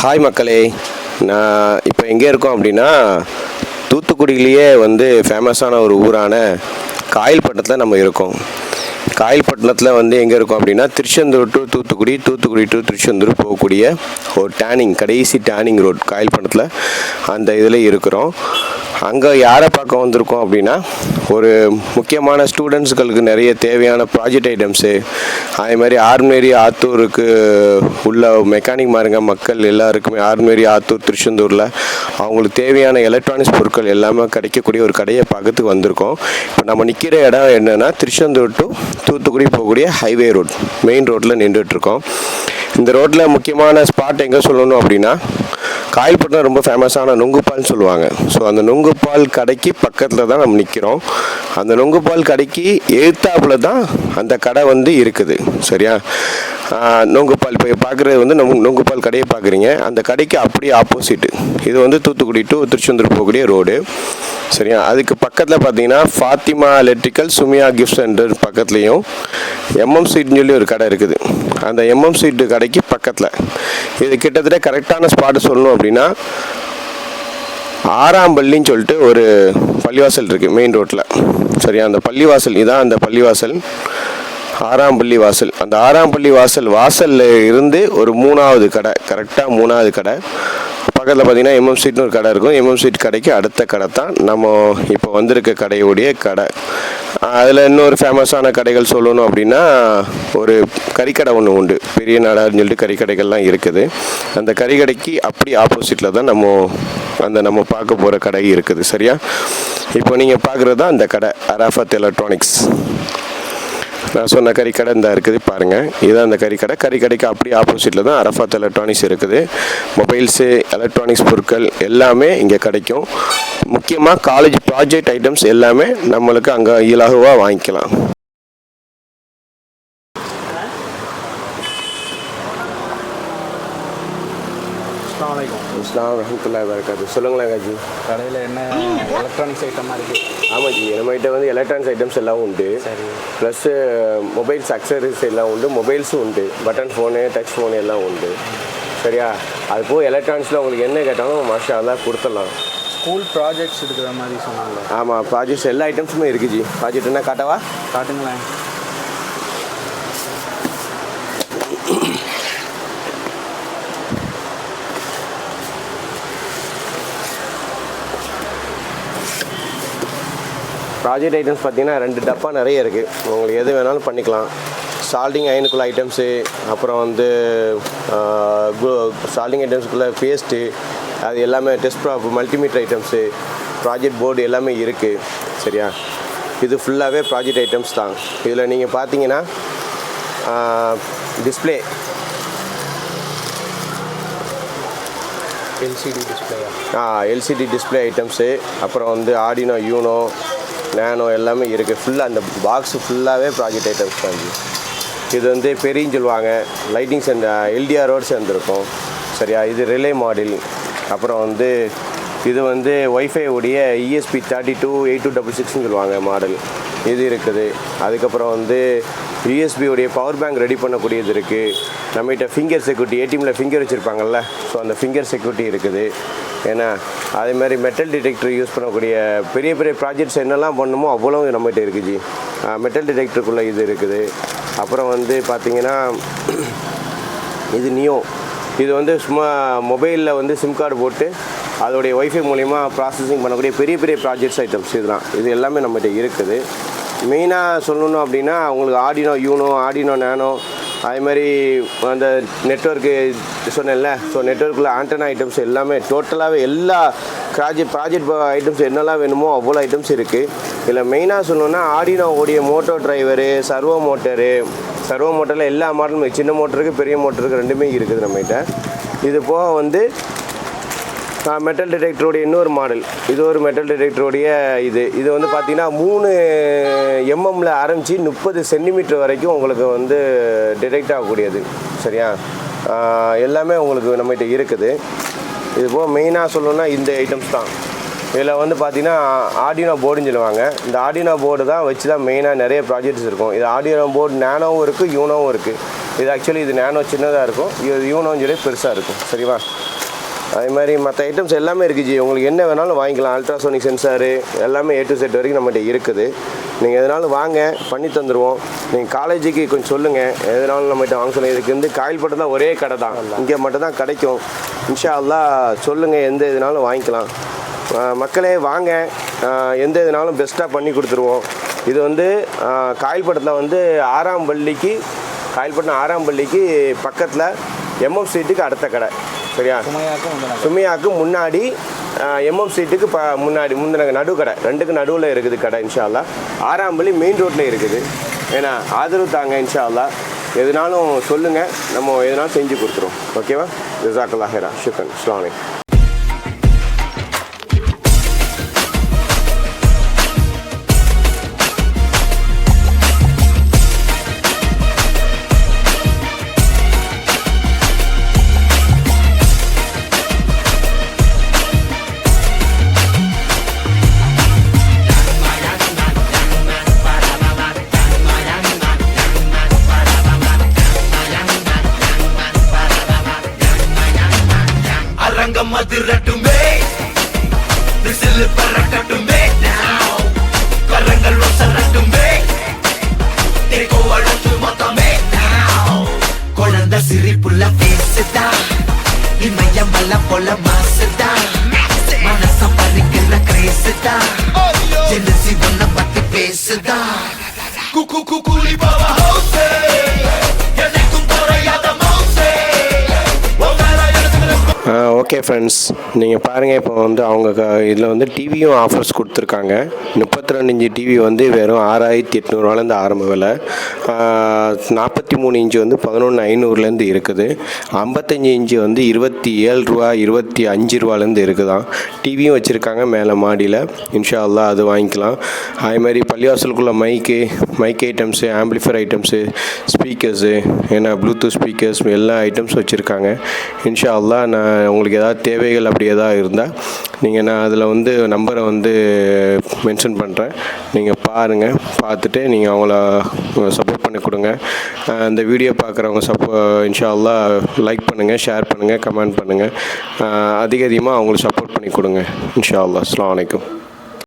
Hi மக்களே, நான் இப்போ எங்கே இருக்கோம் அப்படின்னா தூத்துக்குடியிலேயே ஃபேமஸான ஒரு ஊரான காயல்பட்டினத்தில் நம்ம இருக்கோம். காயல்பட்டினத்தில் எங்கே இருக்கோம் அப்படின்னா திருச்செந்தூர் டு தூத்துக்குடி, தூத்துக்குடி டு திருச்செந்தூர் போகக்கூடிய ஒரு கடைசி டேர்னிங் ரோட் காயல்பட்டினத்தில் அந்த இதில் இருக்கிறோம். அங்கே யாரை பார்க்க வந்திருக்கோம் அப்படின்னா ஒரு முக்கியமான ஸ்டூடெண்ட்ஸுகளுக்கு நிறைய தேவையான ப்ராஜெக்ட் ஐட்டம்ஸு, அதே மாதிரி ஆர்மேரி ஆத்தூருக்கு உள்ள மெக்கானிக் மாருங்க மக்கள் எல்லாருக்குமே ஆர்மேரி ஆத்தூர் திருச்செந்தூரில் அவங்களுக்கு தேவையான எலக்ட்ரானிக்ஸ் பொருட்கள் எல்லாமே கிடைக்கக்கூடிய ஒரு கடையை பார்க்கறதுக்கு வந்திருக்கோம். இப்போ நம்ம நிற்கிற இடம் என்னென்னா திருச்செந்தூர் டு தூத்துக்குடி போகக்கூடிய ஹைவே ரோட், மெயின் ரோட்டில் நின்றுட்டுருக்கோம். இந்த ரோட்டில் முக்கியமான ஸ்பாட் எங்கே சொல்லணும் அப்படின்னா காயல்பட்டினம் ரொம்ப ஃபேமஸான நுங்குப்பால்னு சொல்லுவாங்க. ஸோ அந்த நுங்குப்பால் கடைக்கு பக்கத்தில் தான் நம்ம நிற்கிறோம். அந்த நுங்குப்பால் கடைக்கு எதிர்த்தாப்புல தான் அந்த கடை இருக்குது. சரியா? நுங்குப்பால் இப்போ பார்க்குறது நுங்குப்பால் கடையை பார்க்குறீங்க. அந்த கடைக்கு அப்படியே ஆப்போசிட்டு இது தூத்துக்குடி டு திருச்செந்தூர் போகக்கூடிய ரோடு. சரியா? அதுக்கு பக்கத்தில் பார்த்தீங்கன்னா Fathima electrical Sumiya gift centre பக்கத்துலேயும் எம்எம் ஸ்ட்ரீட்னு சொல்லி ஒரு கடை இருக்குது. அந்த எம்எம் ஸ்ட்ரீட் கடைக்கு பக்கத்தில் இது கிட்டத்தட்ட கரெக்டான ஸ்பாட்டு சொல்லணும் அப்படின்னா ஆறாம்பள்ளின்னு சொல்லிட்டு ஒரு பள்ளிவாசல் இருக்குது மெயின் ரோட்டில். சரியா? அந்த பள்ளிவாசல் இதான் அந்த பள்ளிவாசல், ஆறாம்பள்ளி வாசல். அந்த ஆறாம்பள்ளி வாசலில் இருந்து ஒரு மூணாவது கடை, கரெக்டாக மூணாவது கடை பக்கத்தில் பார்த்தீங்கன்னா எம்எம் ஸ்ட்ரீட்னு ஒரு கடை இருக்கும். எம்எம் ஸ்ட்ரீட் கடைக்கு அடுத்த கடை தான் நம்ம இப்போ வந்திருக்க கடையுடைய கடை. அதில் இன்னொரு ஃபேமஸான கடைகள் சொல்லணும் அப்படின்னா ஒரு கறிக்கடை ஒன்று உண்டு, பெரிய நாடான்னு சொல்லிட்டு கறிக்கடைகள்லாம் இருக்குது. அந்த கறிக்கடைக்கு அப்படி ஆப்போசிட்டில் தான் நம்ம பார்க்க போகிற கடை இருக்குது. சரியா? இப்போ நீங்கள் பார்க்குறது தான் அந்த கடை அராஃபத் எலக்ட்ரானிக்ஸ். நான் சொன்ன கறிக்கடை இந்த இருக்குது பாருங்கள், இதுதான் அந்த கறிக்கடைக்கு அப்படியே ஆப்போசிட்டில் தான் அரஃபாத் எலக்ட்ரானிக்ஸ் இருக்குது. மொபைல்ஸு, எலக்ட்ரானிக்ஸ் பொருட்கள் எல்லாமே இங்கே கிடைக்கும். முக்கியமாக காலேஜ் ப்ராஜெக்ட் ஐட்டம்ஸ் எல்லாமே நம்மளுக்கு அங்கே இலகுவாக வாங்கிக்கலாம். அஸ்ஸலாமு வரஹ்மத்துல்லாஹி வபரகாத்துஹு. சொல்லுங்களேன் காஜி, கடையில் என்ன எலக்ட்ரானிக்ஸ் ஐட்டமாக இருக்குது? ஆமாம் ஜி, நம்மகிட்ட எலக்ட்ரானிக்ஸ் ஐட்டம்ஸ் எல்லாம் உண்டு. சரி. ப்ளஸ்ஸு மொபைல்ஸ் அக்சசரிஸ் எல்லாம் உண்டு, மொபைல்ஸும் உண்டு, பட்டன் ஃபோனு, டச் ஃபோனு எல்லாம் உண்டு. சரியா? அது போக எலக்ட்ரானிக்ஸில் உங்களுக்கு என்ன கேட்டாலும் மாஷா அல்லாஹ் கொடுத்துடலாம். ஸ்கூல் ப்ராஜெக்ட்ஸ் இருக்கிற மாதிரி சொன்னாங்க. ஆமாம், ப்ராஜெக்ட்ஸ் எல்லா ஐட்டம்ஸுமே இருக்குது ஜி. ப்ராஜெக்ட் என்ன காட்டவா? காட்டுங்களேன். ப்ராஜெக்ட் ஐட்டம்ஸ் பார்த்தீங்கன்னா 2 டப்பா நிறைய இருக்குது. உங்களுக்கு எது வேணாலும் பண்ணிக்கலாம். சால்டிங் அயனுக்குள்ள ஐட்டம்ஸு, அப்புறம் சால்டிங் ஐட்டம்ஸுக்குள்ளே பேஸ்ட்டு, அது எல்லாமே test probe, multimeter items, project board எல்லாமே இருக்குது. சரியா? இது ஃபுல்லாகவே ப்ராஜெக்ட் ஐட்டம்ஸ் தான். இதில் நீங்கள் பார்த்தீங்கன்னா டிஸ்பிளே, எல்சிடி டிஸ்பிளே ஐட்டம்ஸு, அப்புறம் ஆர்டினோ யூனோ நேனோ எல்லாமே இருக்குது. ஃபுல்லாக அந்த பாக்ஸு ஃபுல்லாகவே ப்ராஜெக்ட் ஐட்டம்ஸ் தான். இது பெரின்னு சொல்லுவாங்க, லைட்டிங்ஸ் அண்ட் எல்டிஆரோடு சேர்ந்துருக்கும். சரியா? இது ரிலே மாடல். அப்புறம் இது ஒய்ஃபை உடைய ESP 328266ன்னு சொல்லுவாங்க மாடல், இது இருக்குது. அதுக்கப்புறம் USB உடைய பவர் பேங்க் ரெடி பண்ணக்கூடியது இருக்குது. நம்மகிட்ட ஃபிங்கர் செக்யூரிட்டி, ஏடிஎம்மில் ஃபிங்கர் வச்சுருப்பாங்கள்ல, ஸோ அந்த ஃபிங்கர் செக்யூரிட்டி இருக்குது. ஏன்னா அதேமாதிரி மெட்டல் டிடெக்டர் யூஸ் பண்ணக்கூடிய பெரிய பெரிய ப்ராஜெக்ட்ஸ் என்னெல்லாம் பண்ணணுமோ அவ்வளோ நம்மகிட்ட இருக்குது ஜி. மெட்டல் டிடெக்டருக்குள்ளே இது இருக்குது. அப்புறம் பார்த்தீங்கன்னா இது நியோ, இது சும்மா மொபைலில் சிம் கார்டு போட்டு அதோடைய ஒய்ஃபை மூலிமா ப்ராசஸிங் பண்ணக்கூடிய பெரிய பெரிய ப்ராஜெக்ட்ஸ் ஐட்டம்ஸ் இதெல்லாம், இது எல்லாமே நம்மகிட்ட இருக்குது. மெயினாக சொல்லணும் அப்படின்னா உங்களுக்கு ஆர்டினோ யூனோ, ஆர்டினோ நேனோ, அதேமாதிரி அந்த நெட்வொர்க்கு சொன்னேன்ல, ஸோ நெட்வொர்க்கில் ஆண்டனா ஐட்டம்ஸ் எல்லாமே டோட்டலாகவே எல்லா ப்ராஜெக்ட் ஐட்டம்ஸ் என்னெல்லாம் வேணுமோ அவ்வளோ ஐட்டம்ஸ் இருக்குது. இதில் மெயினாக சொல்லணுன்னா ஆர்டினோவுடைய மோட்டோ டிரைவரு, சர்வோ மோட்டரில் எல்லா மாடலுமே, சின்ன மோட்டருக்கு பெரிய மோட்டருக்கு ரெண்டுமே இருக்குது நம்மகிட்ட. இது போக மெட்டல் டிடெக்டருடைய இன்னொரு மாடல், இது ஒரு மெட்டல் டிடெக்டருடைய இது பார்த்தீங்கன்னா 3 mm ஆரம்பித்து 30 சென்டிமீட்டர் வரைக்கும் உங்களுக்கு டிடெக்ட் ஆகக்கூடியது. சரியா? எல்லாமே உங்களுக்கு நம்மகிட்ட இருக்குது. இது போக மெயினாக சொல்லணுன்னா இந்த ஐட்டம்ஸ் தான். இதில் பார்த்தீங்கன்னா ஆர்டினோ போர்டுன்னு சொல்லுவாங்க. இந்த ஆர்டினோ போர்டு தான் வச்சு தான் மெயினாக நிறைய ப்ராஜெக்ட்ஸ் இருக்கும். இது ஆர்டினோ போர்டு நேனோவும் இருக்குது, யூனோவும் இருக்குது. இது ஆக்சுவலி இது நேனோ சின்னதாக இருக்கும், இது யூனோன்னு சொல்லி பெருசாக இருக்கும். சரிவா? அதே மாதிரி மற்ற ஐட்டம்ஸ் எல்லாமே இருக்குது ஜி. உங்களுக்கு என்ன வேணாலும் வாங்கிக்கலாம். அல்ட்ராசோனிக் சென்சாரு எல்லாமே A to Z வரைக்கும் நம்மகிட்ட இருக்குது. நீங்கள் எதனாலும் வாங்க, பண்ணி தந்துடுவோம். நீங்கள் காலேஜுக்கு கொஞ்சம் சொல்லுங்கள், எதனாலும் நம்மகிட்ட வாங்க சொல்லுங்கள். இதுக்கு வந்து காயில்பட்டு தான் ஒரே கடை தான், இங்கே மட்டும் தான் கிடைக்கும். இன்ஷா அல்லாஹ் சொல்லுங்கள், எந்த இதுனாலும் வாங்கிக்கலாம். மக்களே வாங்க, எந்த இதுனாலும் பெஸ்ட்டாக பண்ணி கொடுத்துருவோம். இது வந்து காயில்பட்டத்தில் வந்து காயில்பட்டினம் 6ஆம் பள்ளிக்கு பக்கத்தில் MM ஸ்ட்ரீட்டுக்கு அடுத்த கடை. சரியா? சுமையாக்கு முன்னாடி MM ஸ்ட்ரீட்டுக்கு முன்னாடி முந்தின நடு கடை, 2க்கு நடுவில் இருக்குது கடை. இன்ஷா அல்லாஹ் 6ஆம் பள்ளி மெயின் ரோட்டில் இருக்குது. ஏன்னா ஆதரவு தாங்க. இன்ஷா அல்லாஹ் எதுனாலும் சொல்லுங்கள், நம்ம எதுனாலும் செஞ்சு கொடுத்துருவோம். ஓகேவா? ஜஸாக்கல்லாஹ் ஹைரா. ஷுக்ரன். அஸ்ஸலாமு அலைக்கும். அரங்கம் அதிரட்டுமே, விசில் பறக்கட்டுமே, கரங்கள் ஒசரட்டுமே, தேக்கோ அழகு மொத்தமே. குழந்தை சிரிப்புள்ள பேசுதா, இமயம் மல்ல போல மாசுதா, மனசம் பறிக்கிற கிரேசுதா, ஜெலசி ஒன்ன பத்தி பேசுதா. குக்கு குக்குலி பாவா ஹவுசே, எனக்கும் குறையாத மவுசே. ஓகே ஃப்ரெண்ட்ஸ், நீங்கள் பாருங்கள். இப்போ வந்து அவங்க இதில் வந்து டிவியும் ஆஃபர்ஸ் கொடுத்துருக்காங்க. 32 இன்ச்சு டிவி வந்து வெறும் 6800 ஆரம்ப விலை. 43 இன்ச்சு வந்து 11,500 இருக்குது. 55 இன்ச்சு வந்து 27 ரூபா 25 ரூபாலேருந்து இருக்குதான். டிவியும் வச்சுருக்காங்க மேலே மாடியில். இன்ஷா அல்லாஹ் அது வாங்கிக்கலாம். அதேமாதிரி பள்ளிவாசலுக்குள்ள mic items, amplifier items, speakers, ஏன்னா ப்ளூடூத் ஸ்பீக்கர்ஸ் எல்லா ஐட்டம்ஸ் வச்சுருக்காங்க. இன்ஷா அல்லாஹ் நான் உங்களுக்கு ஏதாவது தேவைகள் அப்படி ஏதாவது இருந்தால் நான் அதில் வந்து நம்பரை வந்து மென்ஷன் பண்ணுறேன். நீங்கள் பாருங்கள், பார்த்துட்டு நீங்கள் அவங்கள சப்போர்ட் பண்ணி கொடுங்க. இந்த வீடியோ பார்க்குறவங்க இன்ஷா அல்லாஹ் லைக் பண்ணுங்கள், ஷேர் பண்ணுங்கள், கமெண்ட் பண்ணுங்கள். அதிகமாக அவங்களுக்கு சப்போர்ட் பண்ணி கொடுங்க. இன்ஷா அல்லாஹ். அஸ்ஸலாமு அலைக்கும்.